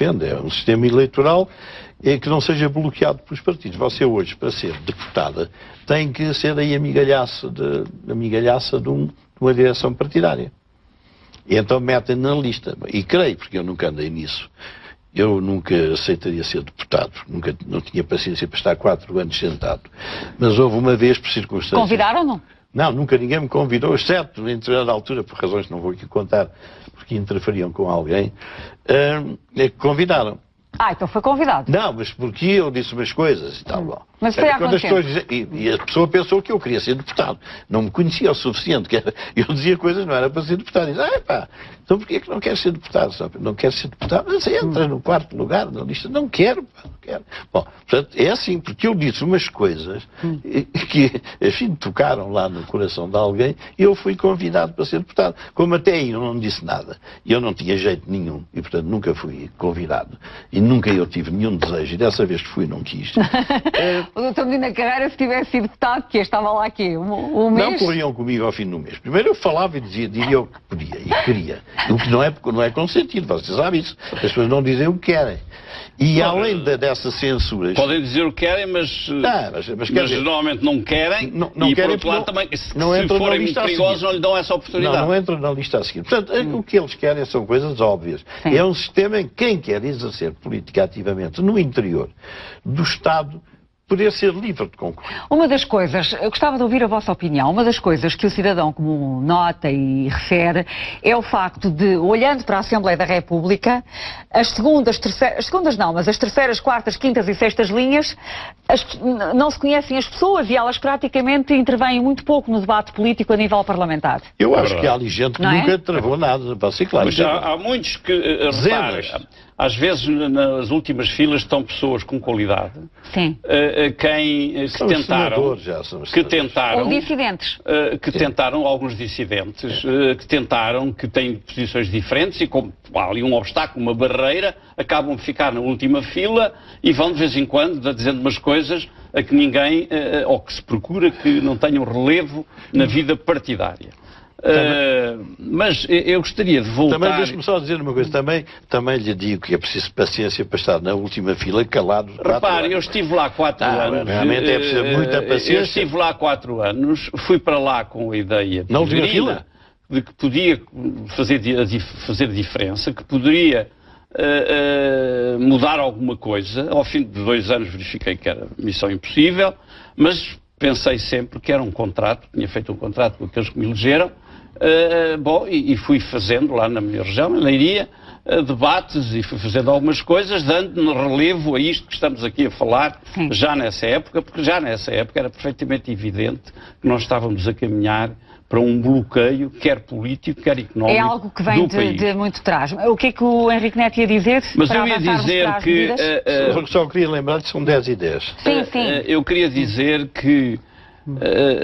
defende é um sistema eleitoral que não seja bloqueado pelos partidos. Você hoje, para ser deputada, tem que ser aí amigalhaça de uma direção partidária. E então metem na lista. E creio, porque eu nunca andei nisso, eu nunca aceitaria ser deputado. Não tinha paciência para estar 4 anos sentado. Mas houve uma vvez, por circunstâncias... Convidaram ou não? Não, nunca ninguém me convidou, exceto em determinada altura, por razões que não vou aqui contar, porque interferiam com alguém, convidaram. Então foi convidado. Não, mas porque eu disse umas coisas e tal. Bom. Mas foi há quanto tempo? E a pessoa pensou que eu queria ser deputado. Não me conhecia o suficiente. Eu dizia coisas, não era para ser deputado. E dizia, então porquê que não queres ser deputado? Não queres ser deputado? Mas entra no 4º lugar na lista. Não quero, não quero. Bom, portanto, é assim, porque eu disse umas coisas que, enfim, tocaram lá no coração de alguém e eu fui convidado para ser deputado. Como até aí eu não disse nada. E eu não tinha jeito nenhum. E, portanto, nunca fui convidado. E nunca eu tive nenhum desejo. E dessa vez que fui, não quis. O Dr. Medina Carreira, se tivesse sido deputado, que estava lá aqui um mês... Não corriam comigo ao fim do mês. Primeiro eu falava e diria o que podia e queria. O que não é consentido, vocês sabem isso. As pessoas não dizem o que querem. E além dessas censuras... Podem dizer o que querem, mas geralmente não querem. Não e querem, por outro lado também, se não forem muito perigosos, não lhe dão essa oportunidade. Não entram na lista a seguir. Portanto, o que eles querem são coisas óbvias. Sim. É um sistema em que quem quer exercer política ativamente no interior do Estado poder ser livre de concorrer. Uma das coisas, eu gostava de ouvir a vossa opinião, uma das coisas que o cidadão comum nota e refere é o facto de, olhando para a Assembleia da República, as segundas, mas as terceiras, quartas, quintas e sextas linhas, não se conhecem as pessoas e elas praticamente intervêm muito pouco no debate político a nível parlamentar. Eu acho que há ali gente que nunca travou nada, para ser claro. Mas há muitos que, repare, às vezes nas últimas filas estão pessoas com qualidade. Sim. Que tentaram, ou dissidentes. Que tentaram, alguns dissidentes, que têm posições diferentes e como há ali um obstáculo, uma barreira, acabam de ficar na última fila e vão de vez em quando dizendo umas coisas a que ninguém, ou que se procura que não tenham relevo na vida partidária. Mas eu gostaria de voltar... Também deixe-me só dizer uma coisa, também lhe digo que é preciso paciência para estar na última fila calado. Repare, eu estive lá 4 anos. Realmente é preciso muita paciência. Eu estive lá 4 anos, fui para lá com a ideia na última fila de que podia fazer diferença, que poderia mudar alguma coisa. Ao fim de 2 anos verifiquei que era missão impossível, mas pensei sempre que era um contrato, tinha feito um contrato com aqueles que me elegeram. E fui fazendo lá na minha região, na Leiria, debates e fui fazendo algumas coisas, dando relevo a isto que estamos aqui a falar. Sim. Já nessa época, porque já nessa época era perfeitamente evidente que nós estávamos a caminhar para um bloqueio, quer político, quer económico. É algo que vem de muito trás. O que é que o Henrique Neto ia dizer? Mas eu ia dizer que... só queria lembrar que são 10 e 10. Sim, sim. Eu queria dizer que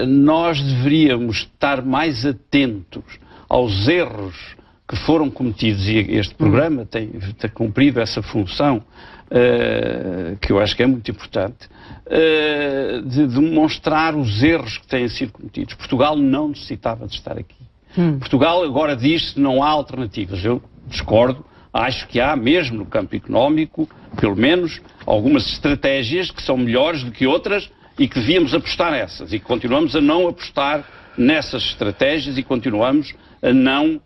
nós deveríamos estar mais atentos aos erros que foram cometidos e este programa tem cumprido essa função que eu acho que é muito importante, de demonstrar os erros que têm sido cometidos. Portugal não necessitava de estar aqui. Portugal agora diz que não há alternativas. Eu discordo. Acho que há, mesmo no campo económico, pelo menos, algumas estratégias que são melhores do que outras e que devíamos apostar nessas. E continuamos a não apostar nessas estratégias e continuamos a não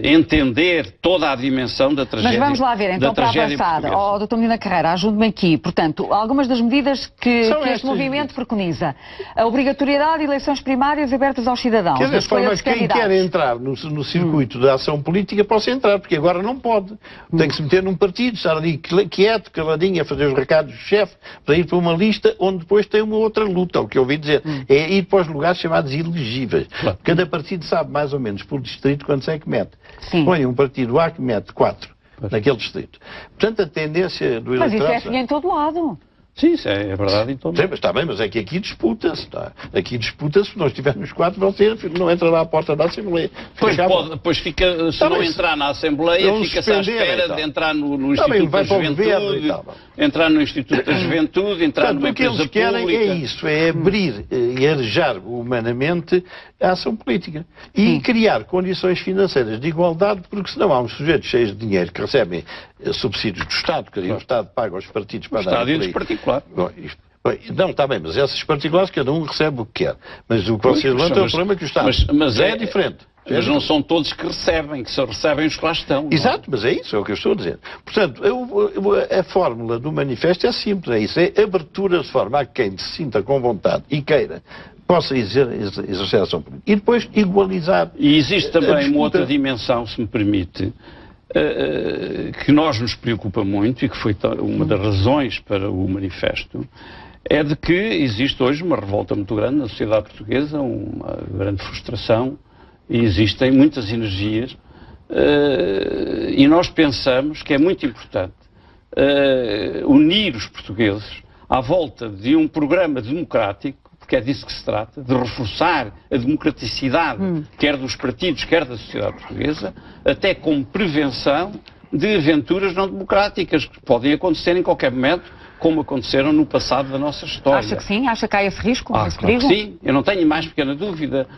entender toda a dimensão da tragédia. Mas vamos lá ver, então, para avançar. Dr. Medina Carreira, ajude-me aqui. Portanto, algumas das medidas que este movimento preconiza. A obrigatoriedade de eleições primárias abertas aos cidadãos. Quer dizer, mas quem quer entrar no circuito da ação política possa entrar, porque agora não pode. Tem que se meter num partido, estar ali quieto, caladinho, a fazer os recados do chefe, para ir para uma lista onde depois tem uma outra luta. O que eu ouvi dizer é ir para os lugares chamados elegíveis. Cada partido sabe mais ou menos por distrito quantos é que mete. Põe um partido A que mete 4 naquele distrito. Portanto, a tendência do eleitorado... Mas isso é assim em todo lado. Sim, isso é verdade. Então... Sim, mas está bem, mas é que aqui disputa-se. Tá? Aqui disputa-se, se nós tivermos 4, você não entrará à porta da Assembleia. Pois fica, se não entrar na Assembleia, fica-se à espera de entrar no Instituto da Juventude, entrar no Instituto da Juventude, entrar numa empresa pública. O que eles querem é isso, é abrir e arejar humanamente a ação política. E criar condições financeiras de igualdade, porque senão há uns sujeitos cheios de dinheiro que recebem subsídios do Estado, que o Estado paga aos partidos para dar. O Estado e particular. Não, está bem, mas esses particulares cada um recebe o que quer. Mas o que vocês levantam é o problema que o Estado é diferente. Mas não são todos que recebem, que só recebem os que lá estão. Exato, mas é isso, é o que eu estou a dizer. Portanto, a fórmula do manifesto é simples, é isso, é abertura de forma a quem se sinta com vontade e queira possa exercer a ação política. E depois igualizar. E existe também uma outra dimensão, se me permite, que nos preocupa muito e que foi uma das razões para o manifesto, é de que existe hoje uma revolta muito grande na sociedade portuguesa, uma grande frustração, e existem muitas energias, e nós pensamos que é muito importante unir os portugueses à volta de um programa democrático, porque é disso que se trata, de reforçar a democraticidade, quer dos partidos, quer da sociedade portuguesa, até como prevenção de aventuras não democráticas que podem acontecer em qualquer momento, como aconteceram no passado da nossa história. Acha que sim? Acha que há esse risco? Esse claro que sim, eu não tenho mais pequena dúvida.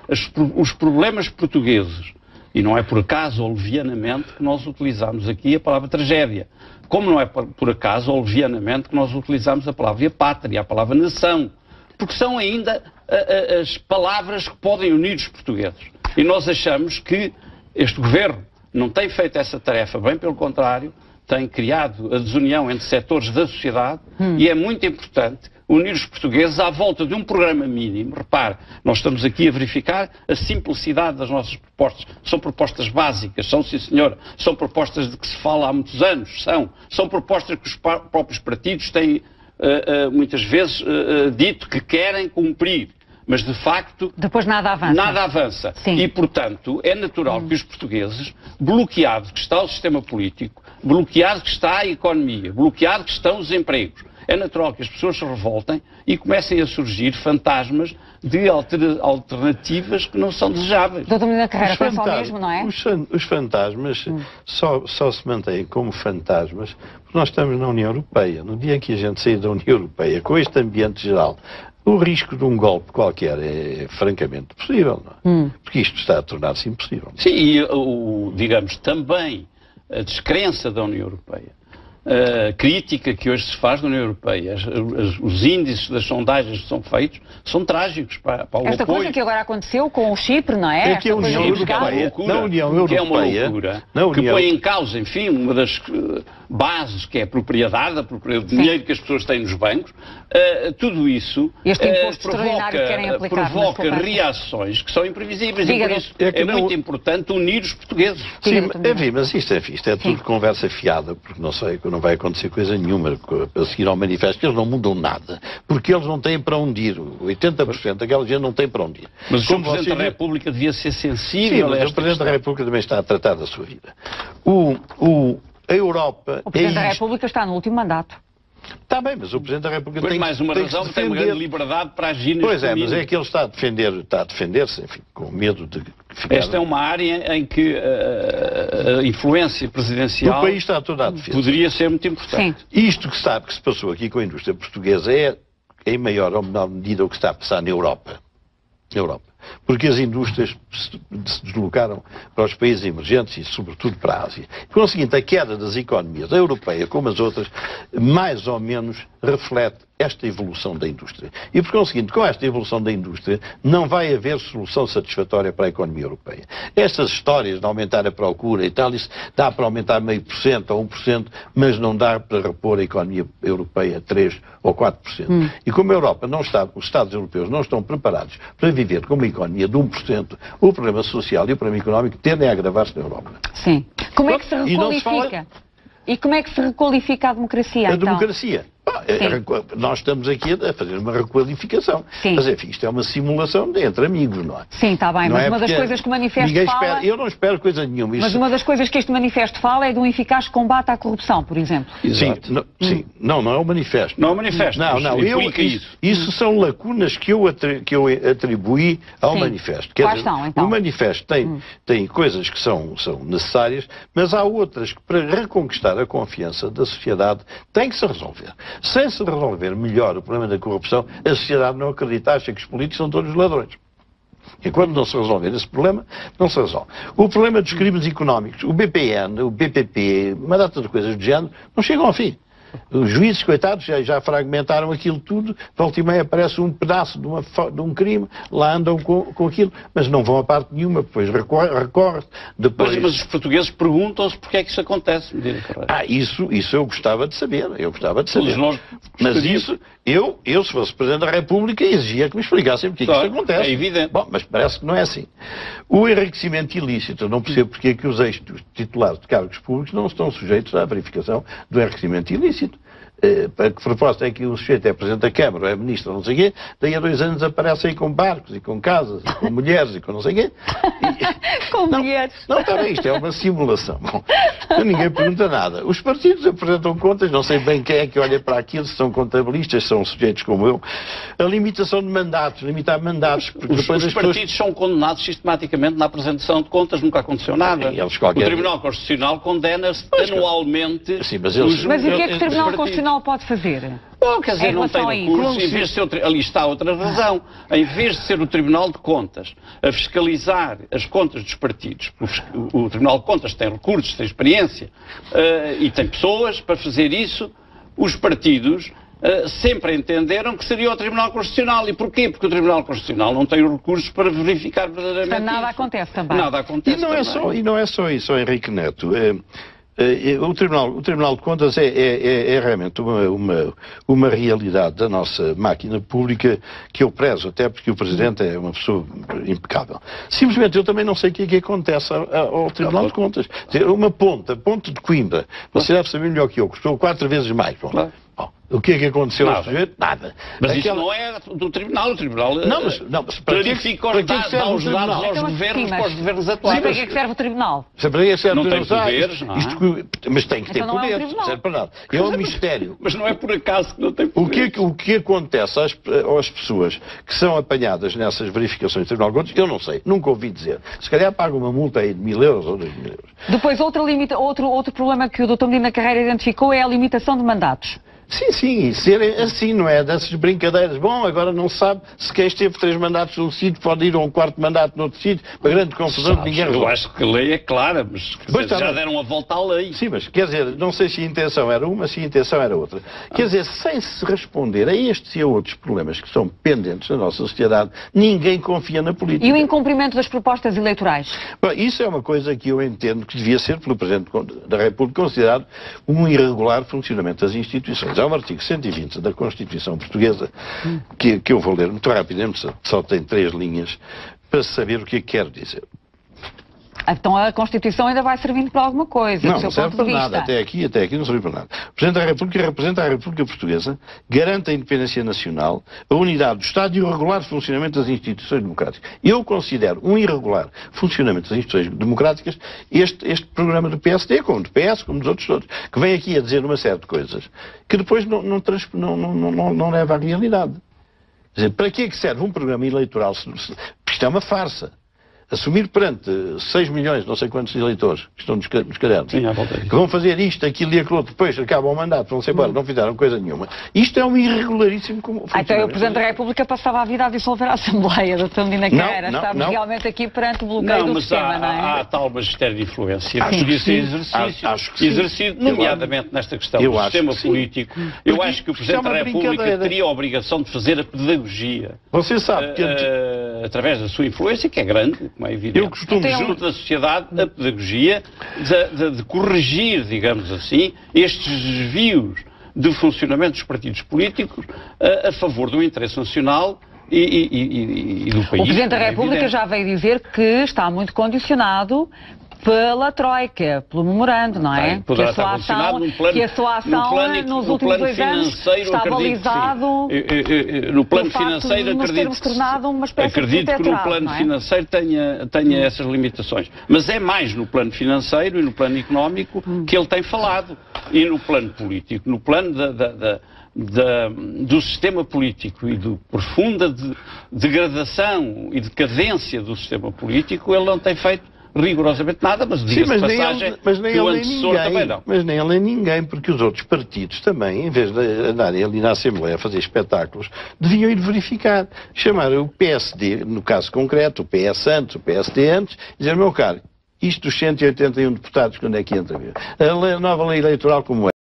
Os problemas portugueses, e não é por acaso ou levianamente que nós utilizamos aqui a palavra tragédia, como não é por acaso ou levianamente que nós utilizamos a palavra pátria, a palavra nação, porque são ainda as palavras que podem unir os portugueses. E nós achamos que este governo não tem feito essa tarefa, bem pelo contrário, tem criado a desunião entre setores da sociedade e é muito importante unir os portugueses à volta de um programa mínimo. Repare, nós estamos aqui a verificar a simplicidade das nossas propostas. São propostas básicas, são, sim senhor, são propostas de que se fala há muitos anos, são propostas que os próprios partidos têm muitas vezes dito que querem cumprir. Mas, de facto, depois nada avança. Sim. E, portanto, é natural que os portugueses, bloqueado que está o sistema político, bloqueado que está a economia, bloqueado que estão os empregos, é natural que as pessoas se revoltem e comecem a surgir fantasmas de alternativas que não são desejáveis. Doutor Medina Carreira, pensa ao mesmo, não é? Os fantasmas só se mantêm como fantasmas porque nós estamos na União Europeia. No dia em que a gente sair da União Europeia, com este ambiente geral, o risco de um golpe qualquer é francamente possível, não é? Porque isto está a tornar-se impossível. Sim, e digamos também a descrença da União Europeia, a crítica que hoje se faz da União Europeia, os índices das sondagens que são feitos, são trágicos para o Esta apoio. coisa que agora aconteceu com o Chipre, não é? É que a União Europeia, na União Europeia, que é uma loucura, que põe em causa, enfim, uma das bases que é a propriedade o dinheiro que as pessoas têm nos bancos, tudo isso provoca reações que são imprevisíveis. E por isso é muito importante unir os portugueses. Sim, mas isto é tudo conversa fiada, porque não vai acontecer coisa nenhuma a seguir ao manifesto, que eles não mudam nada, porque eles não têm para onde ir. 80% daquela gente não tem para onde ir. Mas o Presidente da República devia ser sensível a esta o Presidente da República também está a tratar da sua vida. A Europa... O Presidente da República está no último mandato. Está bem, mas o Presidente da República tem mais uma razão, tem uma grande liberdade para agir neste Pois é, mas é que ele está a defender-se, enfim, com medo de ficar... Esta é uma área em que a influência presidencial... O país está todo à defesa. Poderia ser muito importante. Sim. Isto que se passou aqui com a indústria portuguesa é em maior ou menor medida o que está a passar na Europa. Porque as indústrias se deslocaram para os países emergentes e, sobretudo, para a Ásia. Com o seguinte, a queda das economias, a europeia como as outras, mais ou menos reflete esta evolução da indústria. E, por conseguinte, com esta evolução da indústria, não vai haver solução satisfatória para a economia europeia. Estas histórias de aumentar a procura e tal, isso dá para aumentar 0,5% ou 1%, mas não dá para repor a economia europeia 3% ou 4%. E como a Europa não está, os Estados europeus não estão preparados para viver com uma economia de 1%, o problema social e o problema económico tendem a agravar-se na Europa. Sim. Como é que se requalifica? E como é que se requalifica a democracia, então? A democracia? nós estamos aqui a fazer uma requalificação. Sim. Mas, enfim, isto é uma simulação entre amigos, não é? Sim, está bem, não mas é uma das coisas que o manifesto fala... Eu não espero coisa nenhuma. Mas uma das coisas que este manifesto fala é de um eficaz combate à corrupção, por exemplo. Sim, não é o manifesto. Não é o manifesto. Não, isso são lacunas que eu atribuí ao manifesto. Quais são, então? O manifesto tem coisas que são necessárias, mas há outras que, para reconquistar a confiança da sociedade, tem que se resolver. Sem se resolver melhor o problema da corrupção, a sociedade não acredita, acha que os políticos são todos ladrões. Enquanto não se resolver esse problema, não se resolve. O problema dos crimes económicos, o BPN, o BPP, uma data de coisas do género, não chegam ao fim. Os juízes, coitados, já fragmentaram aquilo tudo, volta e meia aparece um pedaço de um crime, lá andam com aquilo, mas não vão a parte nenhuma, depois recorre, depois... Mas os portugueses perguntam-se porque é que isso acontece, Medina Ferreira. Isso eu gostava de saber, Todos nós mas isso, eu, se fosse Presidente da República, exigia que me explicassem porque é que isso acontece. É evidente. Bom, mas parece que não é assim. O enriquecimento ilícito, eu não percebo porque é que os ex-titulares de cargos públicos não estão sujeitos à verificação do enriquecimento ilícito. Para que proposta é que o sujeito é Presidente da Câmara ou é Ministro ou não sei o quê, daí a 2 anos aparece aí com barcos e com casas e com mulheres e com não sei o quê. Com mulheres. Não, está bem, isto é uma simulação. Bom, ninguém pergunta nada. Os partidos apresentam contas, não sei bem quem é que olha para aquilo, se são contabilistas, se são sujeitos como eu. A limitação de mandatos, limitar mandatos. Porque os partidos são condenados sistematicamente na apresentação de contas, nunca aconteceu nada. O Tribunal Constitucional condena-se anualmente. Sim, mas e o que é que o Tribunal Constitucional pode fazer? Bom, quer dizer, não tem recursos, em vez de ser, ali está outra razão, em vez de ser o Tribunal de Contas a fiscalizar as contas dos partidos, o Tribunal de Contas tem recursos, tem experiência e tem pessoas para fazer isso, os partidos sempre entenderam que seria o Tribunal Constitucional. E porquê? Porque o Tribunal Constitucional não tem os recursos para verificar verdadeiramente isso. Nada acontece também. Nada acontece e não é só isso, Henrique Neto. O Tribunal de Contas é realmente uma realidade da nossa máquina pública que eu prezo, até porque o Presidente é uma pessoa impecável. Simplesmente eu também não sei o que é que acontece ao Tribunal de Contas. Uma ponte de Coimbra, você deve saber melhor que eu, custou 4 vezes mais. Bom, o que é que aconteceu ao sujeito? Nada. Mas isso não é do Tribunal. O Tribunal clarifica os dados aos governos para os governos atuais. Para que é que serve o Tribunal? Não tem poderes, não é? Mas tem que ter poderes, não serve para nada. É um mistério. Mas não é por acaso que não tem poderes. O que acontece às pessoas que são apanhadas nessas verificações do Tribunal de Contas, eu não sei, nunca ouvi dizer. Se calhar paga uma multa aí de 1.000 euros ou 2.000 euros. Depois, outro problema que o Dr. Medina Carreira identificou é a limitação de mandatos. Sim, ser assim, não é? Dessas brincadeiras. Bom, agora não se sabe se quem esteve 3 mandatos num sítio pode ir a um 4º mandato noutro sítio, para grande confusão de ninguém resolve. Eu acho que a lei é clara, mas já deram a volta à lei. Sim, mas quer dizer, não sei se a intenção era uma, se a intenção era outra. Quer dizer, sem se responder a estes e a outros problemas que são pendentes na nossa sociedade, ninguém confia na política. E o incumprimento das propostas eleitorais? Bom, isso é uma coisa que eu entendo que devia ser, pelo Presidente da República, considerado um irregular funcionamento das instituições. Há um artigo 120 da Constituição Portuguesa que eu vou ler muito rapidamente, só tem 3 linhas, para saber o que quer dizer. Então a Constituição ainda vai servindo para alguma coisa, do seu serve ponto de para vista. nada. Até aqui não serve para nada. O Presidente da República representa a República Portuguesa, garante a independência nacional, a unidade do Estado e o regular funcionamento das instituições democráticas. Eu considero um irregular funcionamento das instituições democráticas este programa do PSD, como do PS, como dos outros todos, que vem aqui a dizer uma série de coisas que depois não leva à realidade. Quer dizer, para que é que serve um programa eleitoral? Porque isto é uma farsa. Assumir perante 6 milhões, não sei quantos eleitores que estão nos cadernos, que vão fazer isto, aquilo e aquilo outro, depois acabam o mandato, vão-se embora, não fizeram coisa nenhuma. Isto é um irregularíssimo... Então o Presidente da República passava a vida a dissolver a Assembleia, Dr. Medina Carreira. Estamos realmente aqui perante o bloqueio do sistema, não é? Há tal magistério de influência que podia ser exercido, nomeadamente nesta questão do sistema político. Eu acho que o Presidente da República teria a obrigação de fazer a pedagogia. Você sabe que... através da sua influência, que é grande, como é evidente, junto da sociedade, a pedagogia de corrigir, digamos assim, estes desvios de funcionamento dos partidos políticos a favor do interesse nacional e do país. O Presidente da República já veio dizer que está muito condicionado pela Troika, pelo memorando, não é? Poderá estar condicionado num plano, que a sua ação nos últimos 2 anos está balizado no plano financeiro, acredito que no plano financeiro tenha essas limitações. Mas é mais no plano financeiro e no plano económico que ele tem falado. E no plano político, no plano do sistema político e da profunda degradação e decadência do sistema político, ele não tem feito rigorosamente nada, mas diga-se de passagem que o antecessor também não. Mas nem ele nem ninguém, porque os outros partidos também, em vez de andarem ali na Assembleia a fazer espetáculos, deviam ir verificar. Chamar o PSD, no caso concreto, o PS antes, o PSD antes, e dizer, meu caro, isto dos 181 deputados, quando é que entra? A nova lei eleitoral como é?